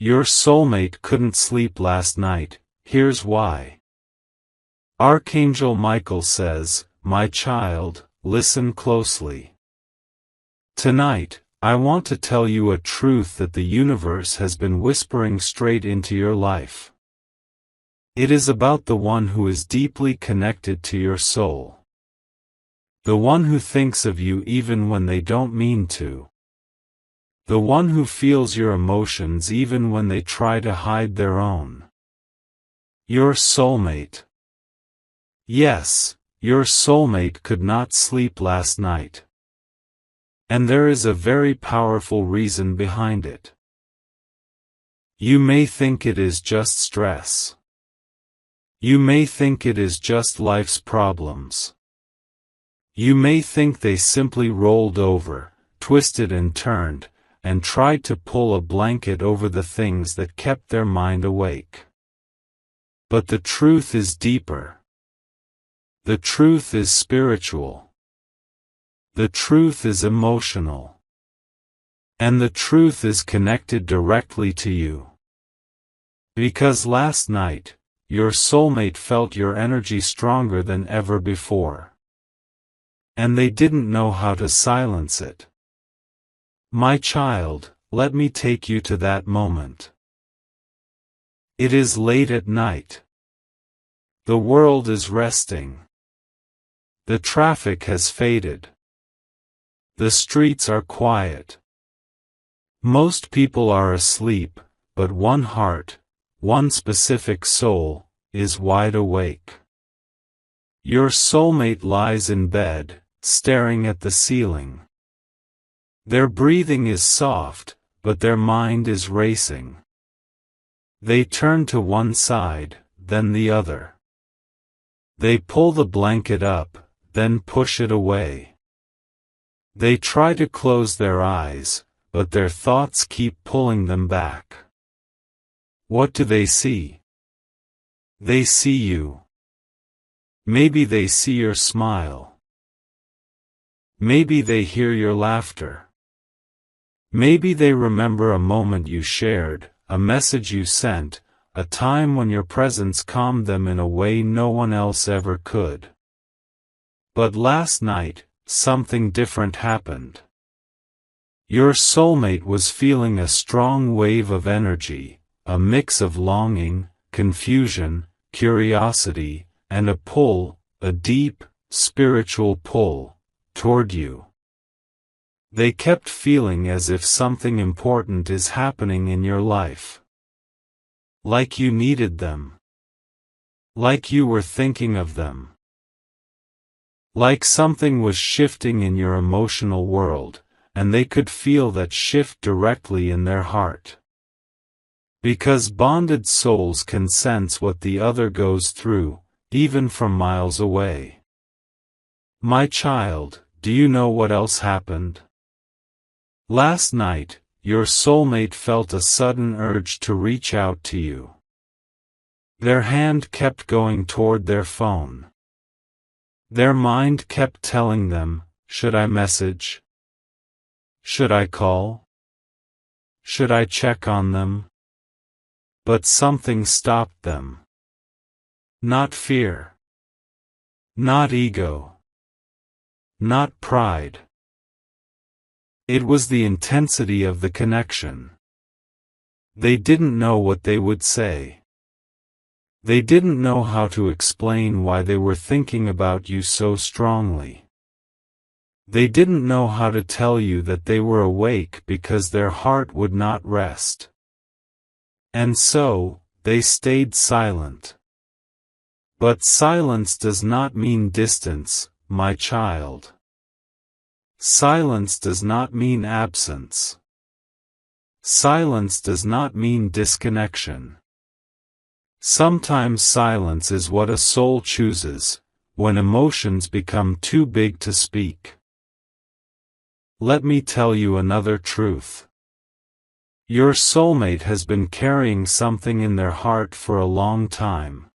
Your soulmate couldn't sleep last night. Here's why. Archangel Michael says, "My child, listen closely. Tonight, I want to tell you a truth that the universe has been whispering straight into your life. It is about the one who is deeply connected to your soul. The one who thinks of you even when they don't mean to. The one who feels your emotions even when they try to hide their own. Your soulmate. Yes, your soulmate could not sleep last night. And there is a very powerful reason behind it. You may think it is just stress. You may think it is just life's problems. You may think they simply rolled over, twisted and turned, and tried to pull a blanket over the things that kept their mind awake. But the truth is deeper. The truth is spiritual. The truth is emotional. And the truth is connected directly to you. Because last night, your soulmate felt your energy stronger than ever before. And they didn't know how to silence it. My child, let me take you to that moment. It is late at night. The world is resting. The traffic has faded. The streets are quiet. Most people are asleep, but one heart, one specific soul, is wide awake. Your soulmate lies in bed, staring at the ceiling. Their breathing is soft, but their mind is racing. They turn to one side, then the other. They pull the blanket up, then push it away. They try to close their eyes, but their thoughts keep pulling them back. What do they see? They see you. Maybe they see your smile. Maybe they hear your laughter. Maybe they remember a moment you shared, a message you sent, a time when your presence calmed them in a way no one else ever could. But last night, something different happened. Your soulmate was feeling a strong wave of energy, a mix of longing, confusion, curiosity, and a pull, a deep, spiritual pull, toward you. They kept feeling as if something important is happening in your life. Like you needed them. Like you were thinking of them. Like something was shifting in your emotional world, and they could feel that shift directly in their heart. Because bonded souls can sense what the other goes through, even from miles away. My child, do you know what else happened? Last night, your soulmate felt a sudden urge to reach out to you. Their hand kept going toward their phone. Their mind kept telling them, should I message? Should I call? Should I check on them? But something stopped them. Not fear. Not ego. Not pride. It was the intensity of the connection. They didn't know what they would say. They didn't know how to explain why they were thinking about you so strongly. They didn't know how to tell you that they were awake because their heart would not rest. And so, they stayed silent. But silence does not mean distance, my child. Silence does not mean absence. Silence does not mean disconnection. Sometimes silence is what a soul chooses, when emotions become too big to speak. Let me tell you another truth. Your soulmate has been carrying something in their heart for a long time.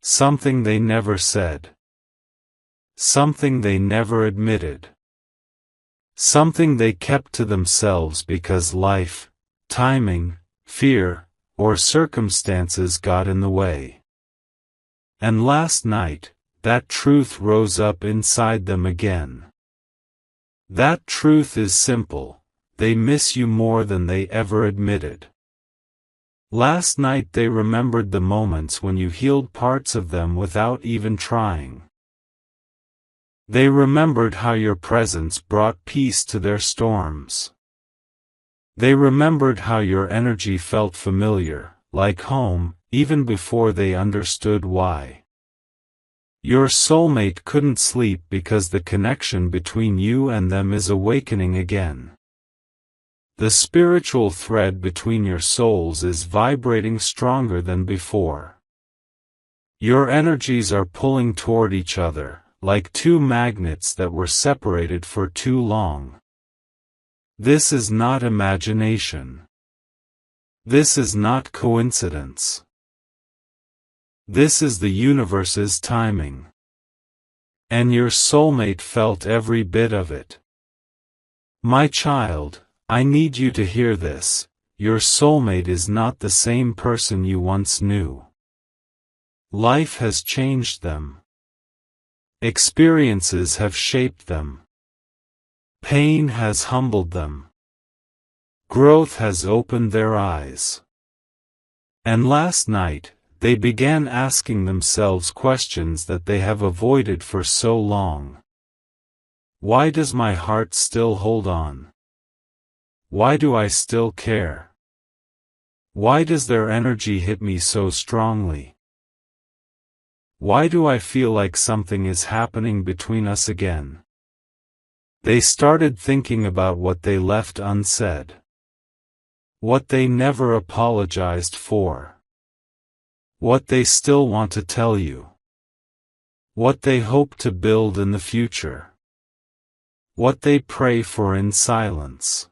Something they never said. Something they never admitted. Something they kept to themselves because life, timing, fear, or circumstances got in the way. And last night, that truth rose up inside them again. That truth is simple: they miss you more than they ever admitted. Last night they remembered the moments when you healed parts of them without even trying. They remembered how your presence brought peace to their storms. They remembered how your energy felt familiar, like home, even before they understood why. Your soulmate couldn't sleep because the connection between you and them is awakening again. The spiritual thread between your souls is vibrating stronger than before. Your energies are pulling toward each other, like two magnets that were separated for too long. This is not imagination. This is not coincidence. This is the universe's timing. And your soulmate felt every bit of it. My child, I need you to hear this: your soulmate is not the same person you once knew. Life has changed them. Experiences have shaped them. Pain has humbled them. Growth has opened their eyes. And last night, they began asking themselves questions that they have avoided for so long. Why does my heart still hold on? Why do I still care? Why does their energy hit me so strongly? Why do I feel like something is happening between us again? They started thinking about what they left unsaid. What they never apologized for. What they still want to tell you. What they hope to build in the future. What they pray for in silence.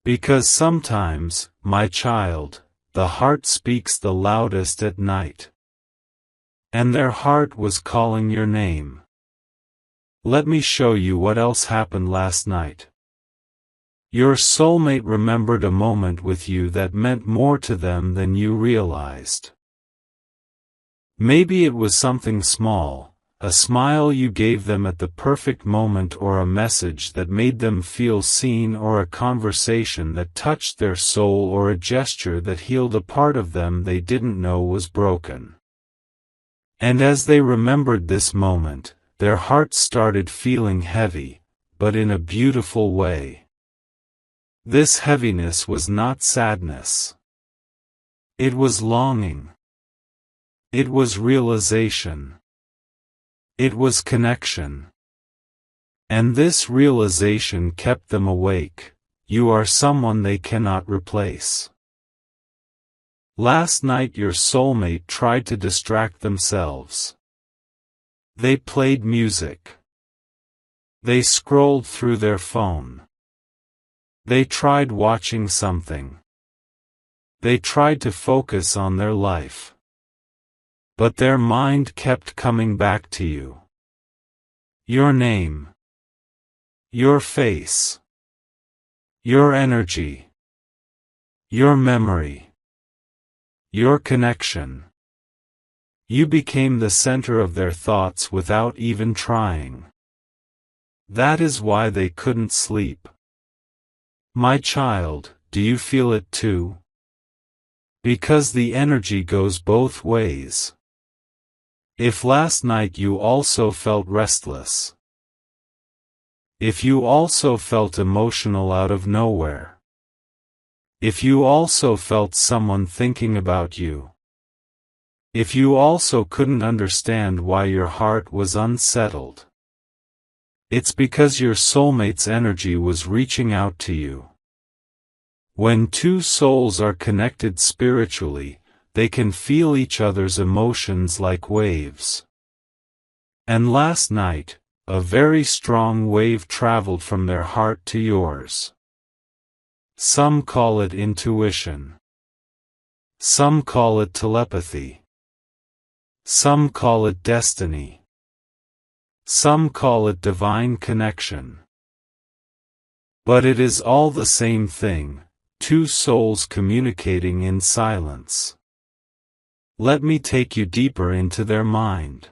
Because sometimes, my child, the heart speaks the loudest at night. And their heart was calling your name. Let me show you what else happened last night. Your soulmate remembered a moment with you that meant more to them than you realized. Maybe it was something small, a smile you gave them at the perfect moment, or a message that made them feel seen, or a conversation that touched their soul, or a gesture that healed a part of them they didn't know was broken. And as they remembered this moment, their hearts started feeling heavy, but in a beautiful way. This heaviness was not sadness. It was longing. It was realization. It was connection. And this realization kept them awake: you are someone they cannot replace. Last night your soulmate tried to distract themselves. They played music. They scrolled through their phone. They tried watching something. They tried to focus on their life. But their mind kept coming back to you. Your name. Your face. Your energy. Your memory. Your connection. You became the center of their thoughts without even trying. That is why they couldn't sleep. My child, do you feel it too? Because the energy goes both ways. If last night you also felt restless, if you also felt emotional out of nowhere, if you also felt someone thinking about you, if you also couldn't understand why your heart was unsettled, it's because your soulmate's energy was reaching out to you. When two souls are connected spiritually, they can feel each other's emotions like waves. And last night, a very strong wave traveled from their heart to yours. Some call it intuition. Some call it telepathy. Some call it destiny. Some call it divine connection. But it is all the same thing: Two souls communicating in silence. Let me take you deeper into their mind.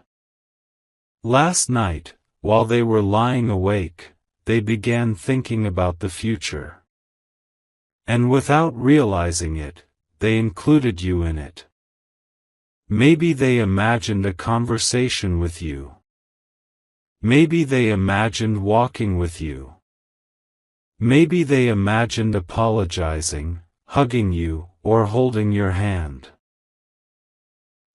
Last night, while they were lying awake, they began thinking about the future. And without realizing it, they included you in it. Maybe they imagined a conversation with you. Maybe they imagined walking with you. Maybe they imagined apologizing, hugging you, or holding your hand.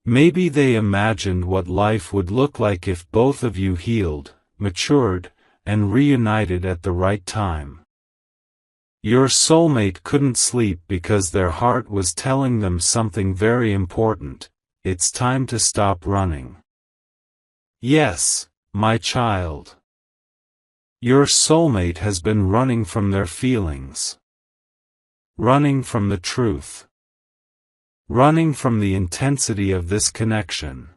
Maybe they imagined what life would look like if both of you healed, matured, and reunited at the right time. Your soulmate couldn't sleep because their heart was telling them something very important. It's time to stop running. Yes, my child. Your soulmate has been running from their feelings. Running from the truth. Running from the intensity of this connection.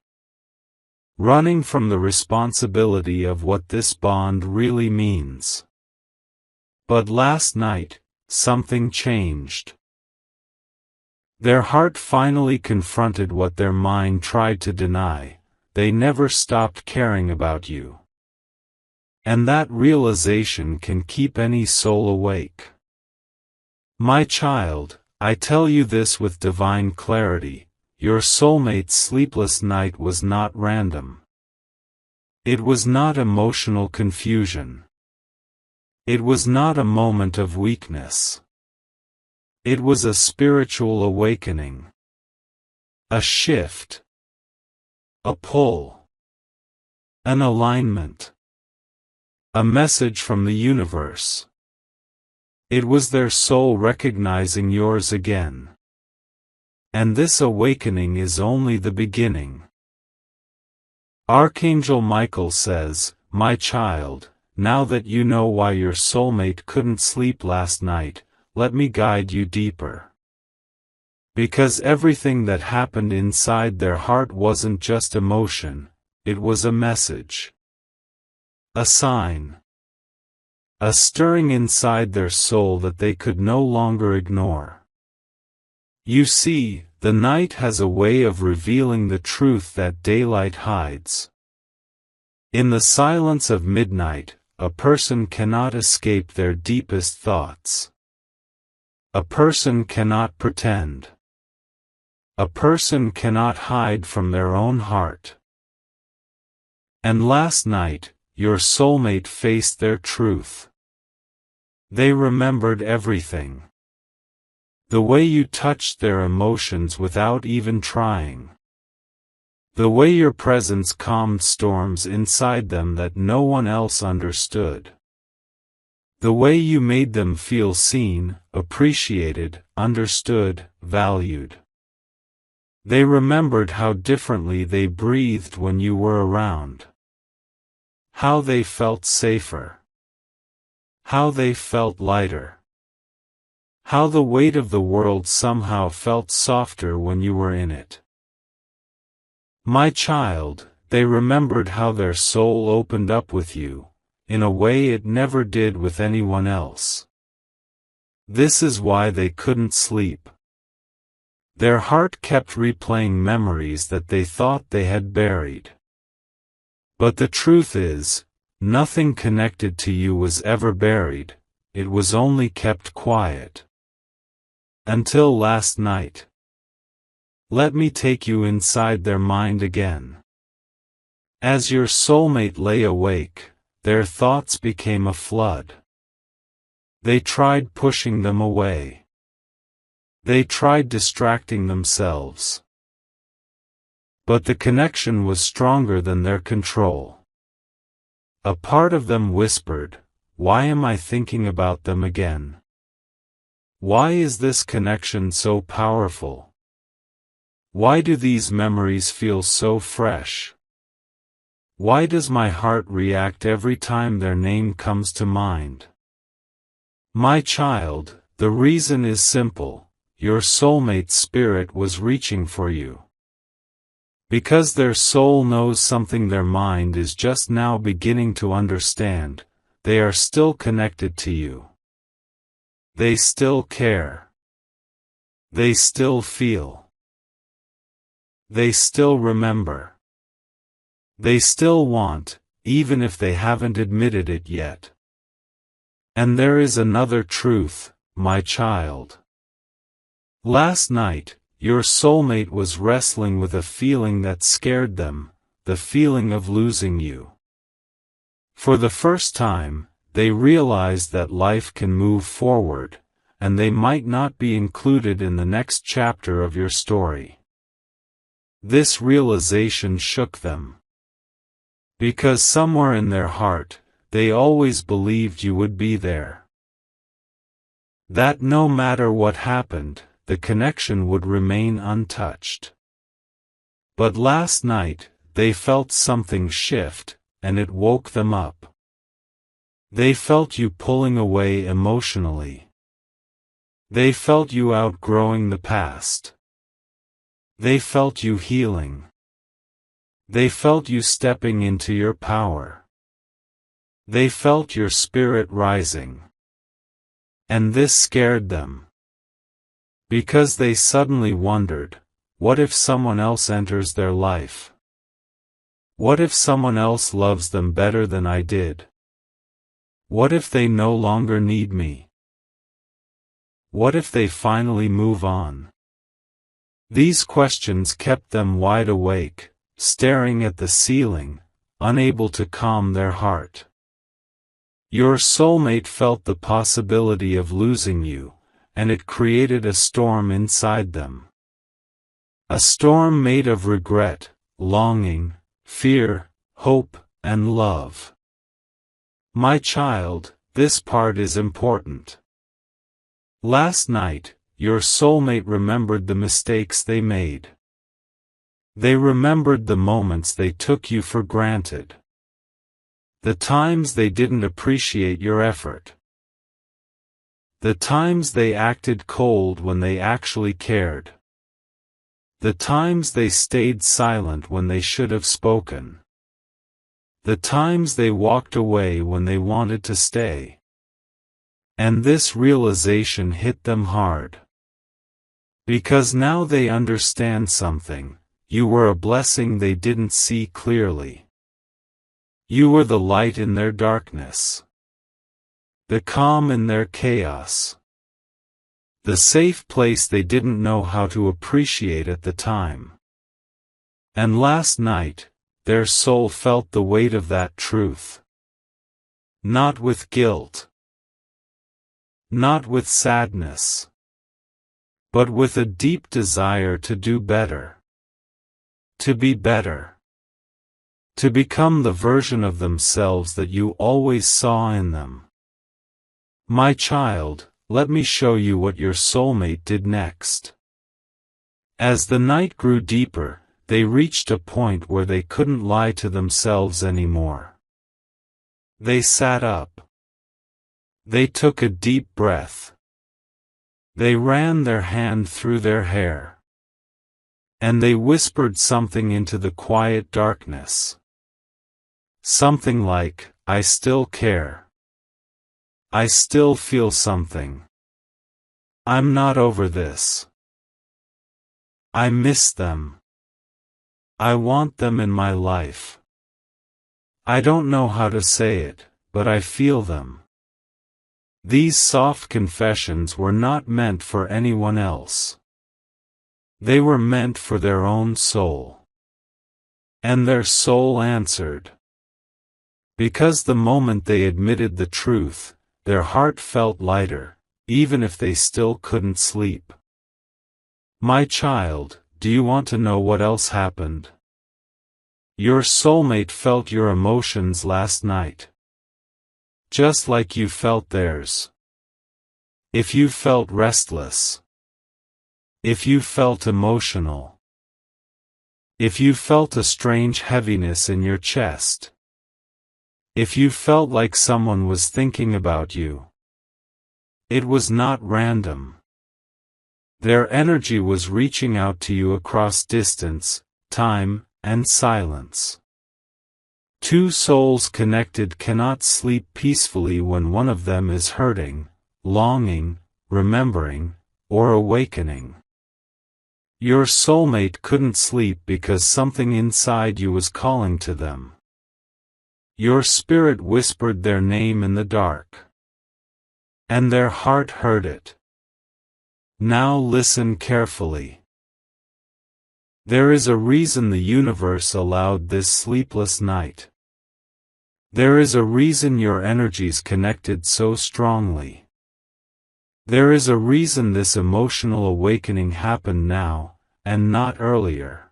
Running from the responsibility of what this bond really means. But last night, something changed. Their heart finally confronted what their mind tried to deny. They never stopped caring about you. And that realization can keep any soul awake. My child, I tell you this with divine clarity, your soulmate's sleepless night was not random. It was not emotional confusion. It was not a moment of weakness. It was a spiritual awakening. A shift. A pull. An alignment. A message from the universe. It was their soul recognizing yours again. And this awakening is only the beginning. Archangel Michael says, my child, now that you know why your soulmate couldn't sleep last night, let me guide you deeper. Because everything that happened inside their heart wasn't just emotion, it was a message. A sign. A stirring inside their soul that they could no longer ignore. You see, the night has a way of revealing the truth that daylight hides. In the silence of midnight, a person cannot escape their deepest thoughts. A person cannot pretend. A person cannot hide from their own heart. And last night, your soulmate faced their truth. They remembered everything. The way you touched their emotions without even trying. The way your presence calmed storms inside them that no one else understood. The way you made them feel seen, appreciated, understood, valued. They remembered how differently they breathed when you were around. How they felt safer. How they felt lighter. How the weight of the world somehow felt softer when you were in it. My child, they remembered how their soul opened up with you, in a way it never did with anyone else. This is why they couldn't sleep. Their heart kept replaying memories that they thought they had buried. But the truth is, nothing connected to you was ever buried, it was only kept quiet. Until last night. Let me take you inside their mind again. As your soulmate lay awake, their thoughts became a flood. They tried pushing them away. They tried distracting themselves. But the connection was stronger than their control. A part of them whispered, why am I thinking about them again? Why is this connection so powerful? Why do these memories feel so fresh? Why does my heart react every time their name comes to mind? My child, the reason is simple, your soulmate's spirit was reaching for you. Because their soul knows something their mind is just now beginning to understand, they are still connected to you. They still care. They still feel. They still remember. They still want, even if they haven't admitted it yet. And there is another truth, my child. Last night, your soulmate was wrestling with a feeling that scared them, the feeling of losing you. For the first time, they realized that life can move forward, and they might not be included in the next chapter of your story. This realization shook them. Because somewhere in their heart, they always believed you would be there. That no matter what happened, the connection would remain untouched. But last night, they felt something shift, and it woke them up. They felt you pulling away emotionally. They felt you outgrowing the past. They felt you healing. They felt you stepping into your power. They felt your spirit rising. And this scared them. Because they suddenly wondered, what if someone else enters their life? What if someone else loves them better than I did? What if they no longer need me? What if they finally move on? These questions kept them wide awake, staring at the ceiling, unable to calm their heart. Your soulmate felt the possibility of losing you, and it created a storm inside them. A storm made of regret, longing, fear, hope, and love. My child, this part is important. Last night, your soulmate remembered the mistakes they made. They remembered the moments they took you for granted. The times they didn't appreciate your effort. The times they acted cold when they actually cared. The times they stayed silent when they should have spoken. The times they walked away when they wanted to stay. And this realization hit them hard. Because now they understand something, you were a blessing they didn't see clearly. You were the light in their darkness. The calm in their chaos. The safe place they didn't know how to appreciate at the time. And last night, their soul felt the weight of that truth. Not with guilt. Not with sadness. But with a deep desire to do better. To be better. To become the version of themselves that you always saw in them. My child, let me show you what your soulmate did next. As the night grew deeper, they reached a point where they couldn't lie to themselves anymore. They sat up. They took a deep breath. They ran their hand through their hair. And they whispered something into the quiet darkness. Something like, I still care. I still feel something. I'm not over this. I miss them. I want them in my life. I don't know how to say it, but I feel them. These soft confessions were not meant for anyone else. They were meant for their own soul. And their soul answered. Because the moment they admitted the truth, their heart felt lighter, even if they still couldn't sleep. My child, do you want to know what else happened? Your soulmate felt your emotions last night. Just like you felt theirs. If you felt restless. If you felt emotional. If you felt a strange heaviness in your chest. If you felt like someone was thinking about you. It was not random. Their energy was reaching out to you across distance, time, and silence. Two souls connected cannot sleep peacefully when one of them is hurting, longing, remembering, or awakening. Your soulmate couldn't sleep because something inside you was calling to them. Your spirit whispered their name in the dark. And their heart heard it. Now listen carefully. There is a reason the universe allowed this sleepless night. There is a reason your energies connected so strongly. There is a reason this emotional awakening happened now, and not earlier.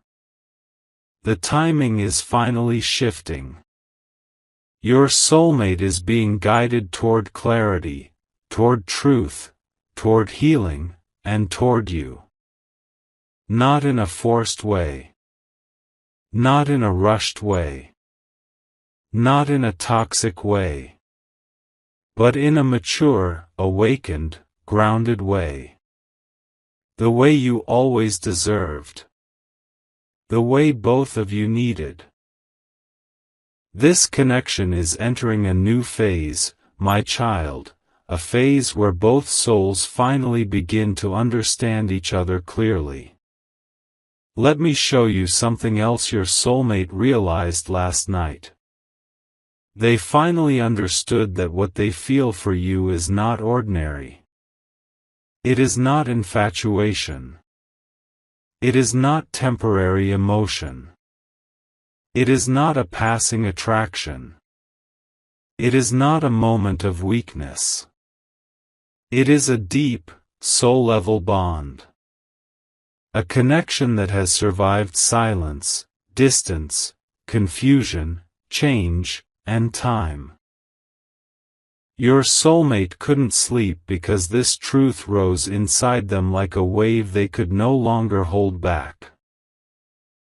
The timing is finally shifting. Your soulmate is being guided toward clarity, toward truth, toward healing, and toward you. Not in a forced way. Not in a rushed way. Not in a toxic way. But in a mature, awakened, grounded way. The way you always deserved. The way both of you needed. This connection is entering a new phase, my child, a phase where both souls finally begin to understand each other clearly. Let me show you something else your soulmate realized last night. They finally understood that what they feel for you is not ordinary. It is not infatuation. It is not temporary emotion. It is not a passing attraction. It is not a moment of weakness. It is a deep, soul-level bond. A connection that has survived silence, distance, confusion, change, and time. Your soulmate couldn't sleep because this truth rose inside them like a wave they could no longer hold back.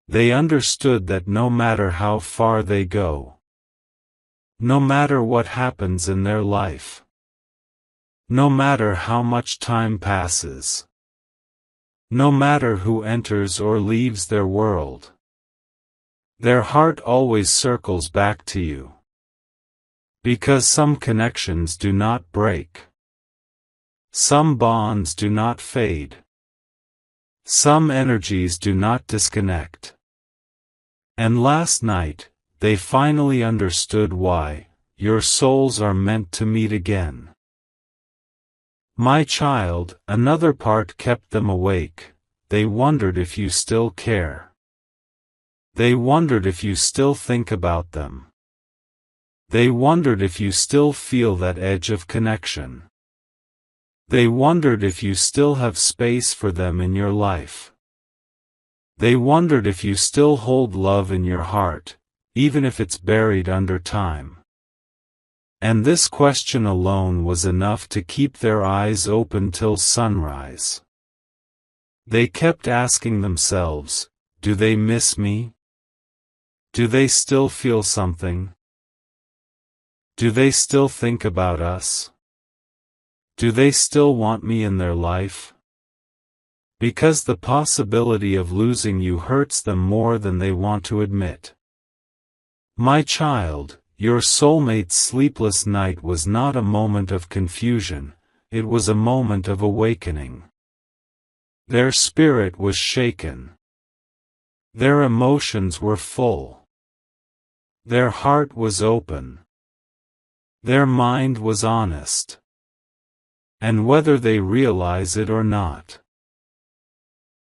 They understood that no matter how far they go, no matter what happens in their life, no matter how much time passes, no matter who enters or leaves their world, their heart always circles back to you. Because some connections do not break. Some bonds do not fade. Some energies do not disconnect. And last night, they finally understood why your souls are meant to meet again. My child, another part kept them awake. They wondered if you still care. They wondered if you still think about them. They wondered if you still feel that edge of connection. They wondered if you still have space for them in your life. They wondered if you still hold love in your heart, even if it's buried under time. And this question alone was enough to keep their eyes open till sunrise. They kept asking themselves, do they miss me? Do they still feel something? Do they still think about us? Do they still want me in their life? Because the possibility of losing you hurts them more than they want to admit. My child, your soulmate's sleepless night was not a moment of confusion, it was a moment of awakening. Their spirit was shaken. Their emotions were full. Their heart was open. Their mind was honest. And whether they realize it or not,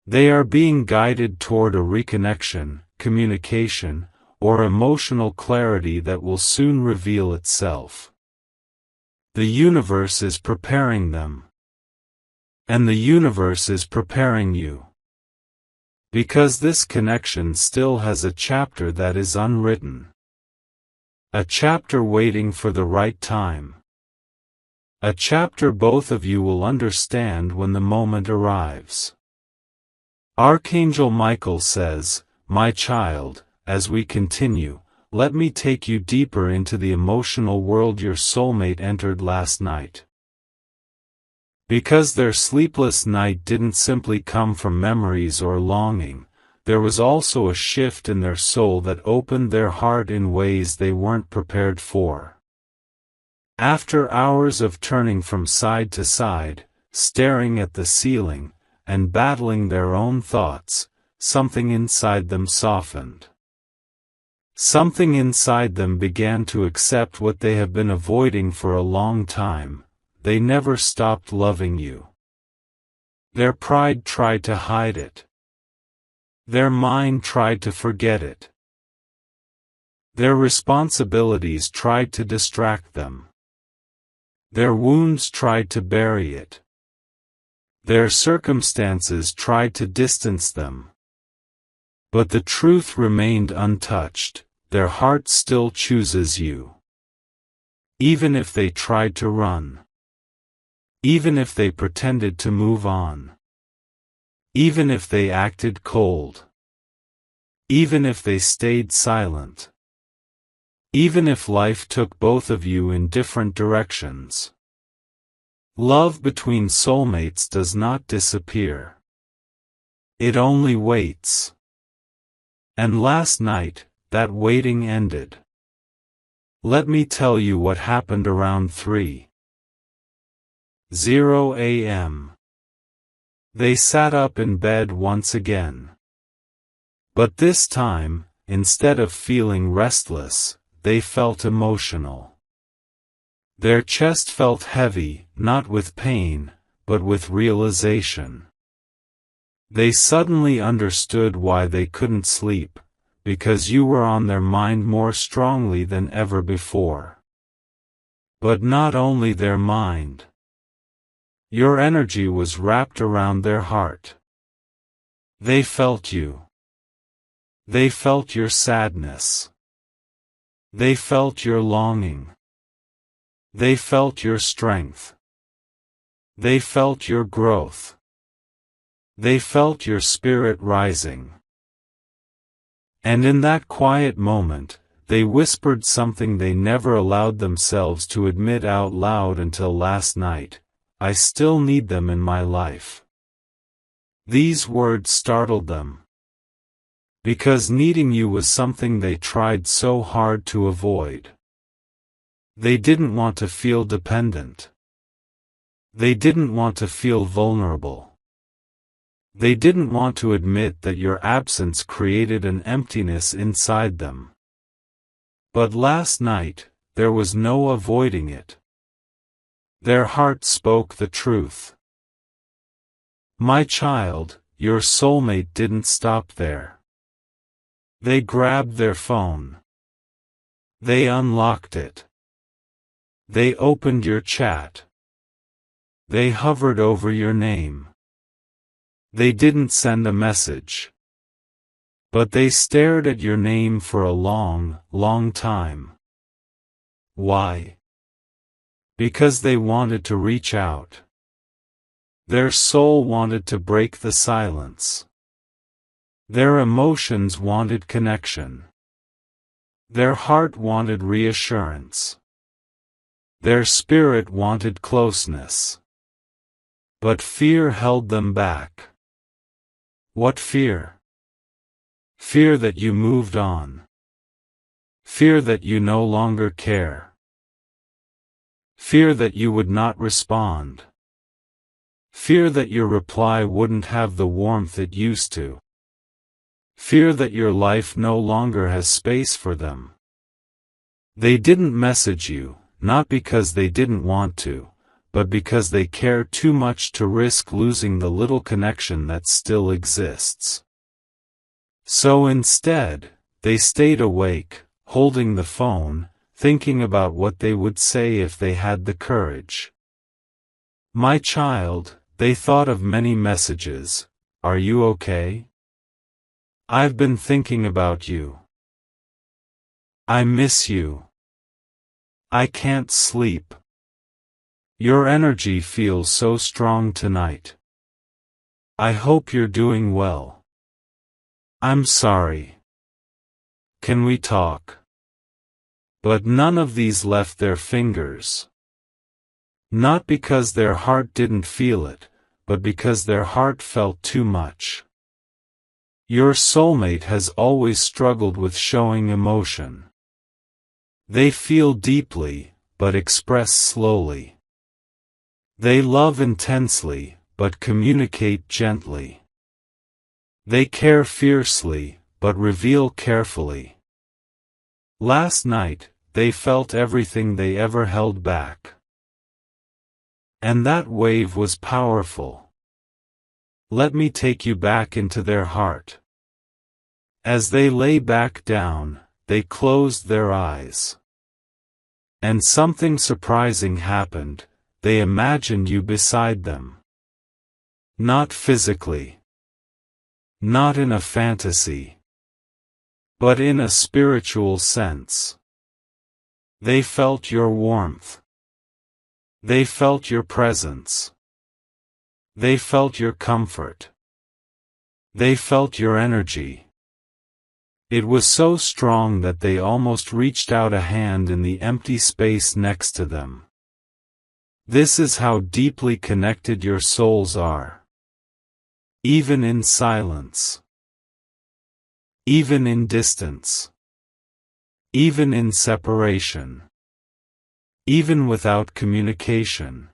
they are being guided toward a reconnection, communication, or emotional clarity that will soon reveal itself. The universe is preparing them. And the universe is preparing you. Because this connection still has a chapter that is unwritten. A chapter waiting for the right time. A chapter both of you will understand when the moment arrives. Archangel Michael says, my child, as we continue, let me take you deeper into the emotional world your soulmate entered last night. Because their sleepless night didn't simply come from memories or longing, there was also a shift in their soul that opened their heart in ways they weren't prepared for. After hours of turning from side to side, staring at the ceiling, and battling their own thoughts. Something inside them softened. Something inside them began to accept what they have been avoiding for a long time. They never stopped loving you. Their pride tried to hide it. Their mind tried to forget it. Their responsibilities tried to distract them. Their wounds tried to bury it. Their circumstances tried to distance them. But the truth remained untouched. Their heart still chooses you. Even if they tried to run. Even if they pretended to move on. Even if they acted cold. Even if they stayed silent. Even if life took both of you in different directions. Love between soulmates does not disappear. It only waits. And last night, that waiting ended. Let me tell you what happened around 3:00 a.m. They sat up in bed once again. But this time, instead of feeling restless, they felt emotional. Their chest felt heavy, not with pain, but with realization. They suddenly understood why they couldn't sleep, because you were on their mind more strongly than ever before. But not only their mind. Your energy was wrapped around their heart. They felt you. They felt your sadness. They felt your longing. They felt your strength. They felt your growth. They felt your spirit rising. And in that quiet moment, they whispered something they never allowed themselves to admit out loud until last night: I still need them in my life. These words startled them. Because needing you was something they tried so hard to avoid. They didn't want to feel dependent. They didn't want to feel vulnerable. They didn't want to admit that your absence created an emptiness inside them. But last night, there was no avoiding it. Their heart spoke the truth. My child, your soulmate didn't stop there. They grabbed their phone. They unlocked it. They opened your chat. They hovered over your name. They didn't send a message. But they stared at your name for a long, long time. Why? Because they wanted to reach out. Their soul wanted to break the silence. Their emotions wanted connection. Their heart wanted reassurance. Their spirit wanted closeness. But fear held them back. What fear? Fear that you moved on. Fear that you no longer care. Fear that you would not respond. Fear that your reply wouldn't have the warmth it used to. Fear that your life no longer has space for them. They didn't message you, not because they didn't want to, but because they care too much to risk losing the little connection that still exists. So instead, they stayed awake, holding the phone, thinking about what they would say if they had the courage. My child, they thought of many messages. Are you okay? I've been thinking about you. I miss you. I can't sleep. Your energy feels so strong tonight. I hope you're doing well. I'm sorry. Can we talk? But none of these left their fingers. Not because their heart didn't feel it, but because their heart felt too much. Your soulmate has always struggled with showing emotion. They feel deeply, but express slowly. They love intensely, but communicate gently. They care fiercely, but reveal carefully. Last night, they felt everything they ever held back. And that wave was powerful. Let me take you back into their heart. As they lay back down, they closed their eyes. And something surprising happened. They imagined you beside them. Not physically. Not in a fantasy. But in a spiritual sense. They felt your warmth. They felt your presence. They felt your comfort. They felt your energy. It was so strong that they almost reached out a hand in the empty space next to them. This is how deeply connected your souls are. Even in silence. Even in distance. Even in separation. Even without communication.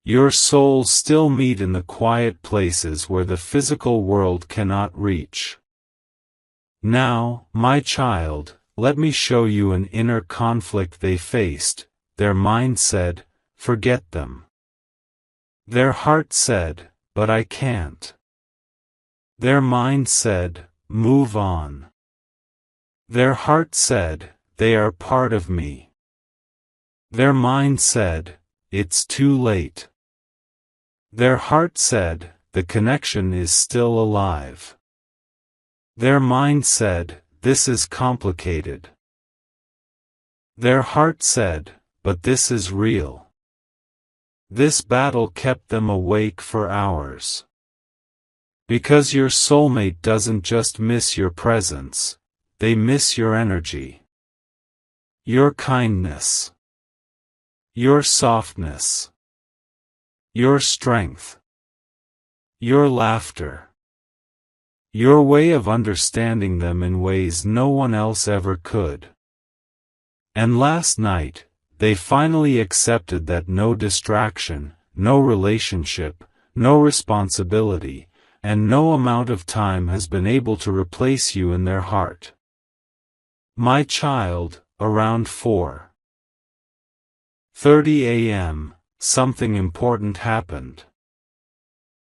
Your souls still meet in the quiet places where the physical world cannot reach. Now, my child, let me show you an inner conflict they faced. Their mind said, forget them. Their heart said, but I can't. Their mind said, move on. Their heart said, they are part of me. Their mind said, it's too late. Their heart said, the connection is still alive. Their mind said, this is complicated. Their heart said, but this is real. This battle kept them awake for hours. Because your soulmate doesn't just miss your presence, they miss your energy. Your kindness. Your softness. Your strength. Your laughter. Your way of understanding them in ways no one else ever could. And last night, they finally accepted that no distraction, no relationship, no responsibility, and no amount of time has been able to replace you in their heart. My child, around 4:30 a.m., something important happened.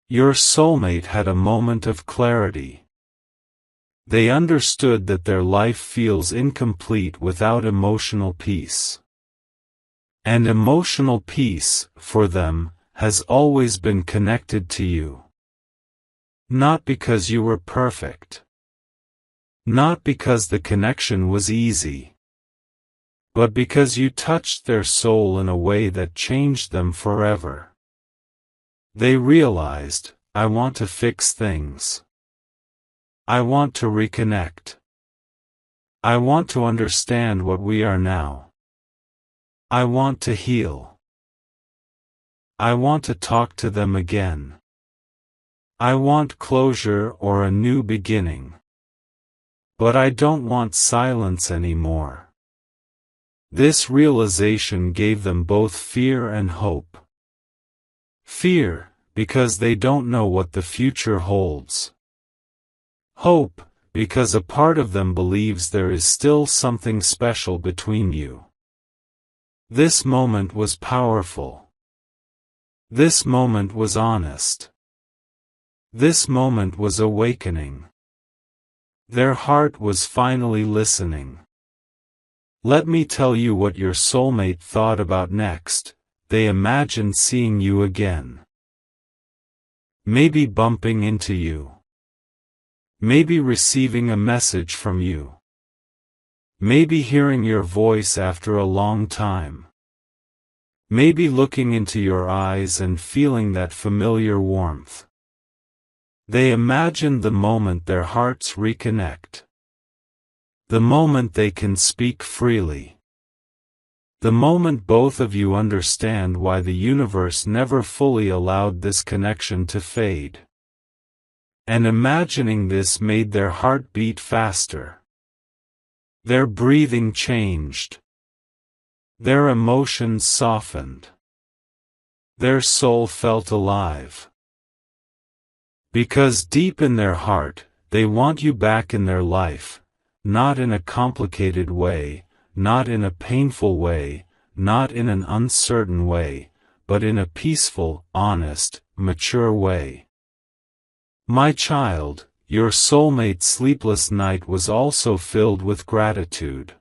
Your soulmate had a moment of clarity. They understood that their life feels incomplete without emotional peace. And emotional peace, for them, has always been connected to you. Not because you were perfect. Not because the connection was easy. But because you touched their soul in a way that changed them forever. They realized, I want to fix things. I want to reconnect. I want to understand what we are now. I want to heal. I want to talk to them again. I want closure or a new beginning. But I don't want silence anymore. This realization gave them both fear and hope. Fear, because they don't know what the future holds. Hope, because a part of them believes there is still something special between you. This moment was powerful. This moment was honest. This moment was awakening. Their heart was finally listening. Let me tell you what your soulmate thought about next. They imagined seeing you again. Maybe bumping into you. Maybe receiving a message from you. Maybe hearing your voice after a long time. Maybe looking into your eyes and feeling that familiar warmth. They imagined the moment their hearts reconnect. The moment they can speak freely. The moment both of you understand why the universe never fully allowed this connection to fade. And imagining this made their heart beat faster. Their breathing changed. Their emotions softened. Their soul felt alive. Because deep in their heart, they want you back in their life, not in a complicated way, not in a painful way, not in an uncertain way, but in a peaceful, honest, mature way. My child, your soulmate's sleepless night was also filled with gratitude.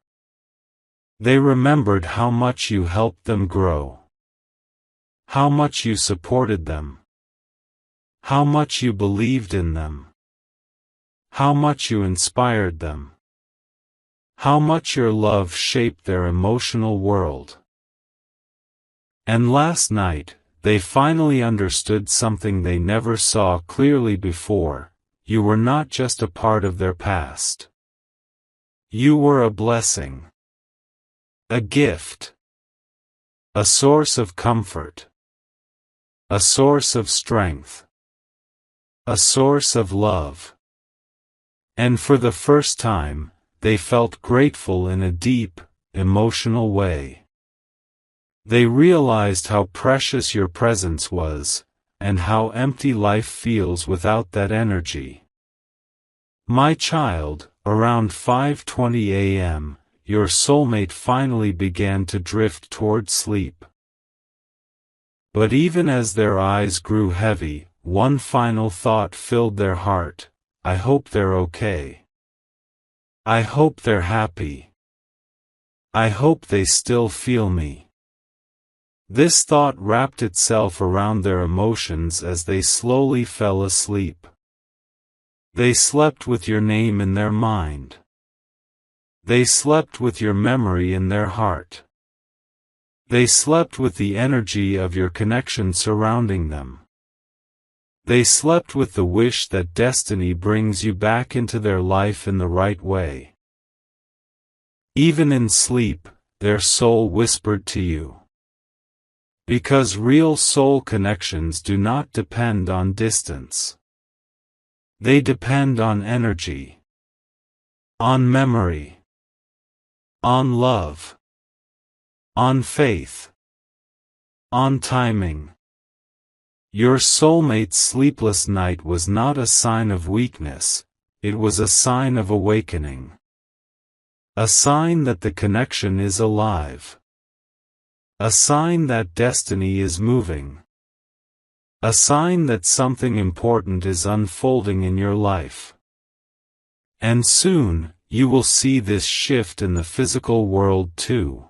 They remembered how much you helped them grow, how much you supported them, how much you believed in them, how much you inspired them, how much your love shaped their emotional world. And last night, they finally understood something they never saw clearly before: you were not just a part of their past. You were a blessing, a gift, a source of comfort, a source of strength, a source of love. And for the first time, they felt grateful in a deep, emotional way. They realized how precious your presence was, and how empty life feels without that energy. My child, around 5:20 a.m., your soulmate finally began to drift toward sleep. But even as their eyes grew heavy, one final thought filled their heart: I hope they're okay. I hope they're happy. I hope they still feel me. This thought wrapped itself around their emotions as they slowly fell asleep. They slept with your name in their mind. They slept with your memory in their heart. They slept with the energy of your connection surrounding them. They slept with the wish that destiny brings you back into their life in the right way. Even in sleep, their soul whispered to you. Because real soul connections do not depend on distance. They depend on energy, on memory, on love, on faith, on timing. Your soulmate's sleepless night was not a sign of weakness, it was a sign of awakening. A sign that the connection is alive. A sign that destiny is moving. A sign that something important is unfolding in your life. And soon, you will see this shift in the physical world too.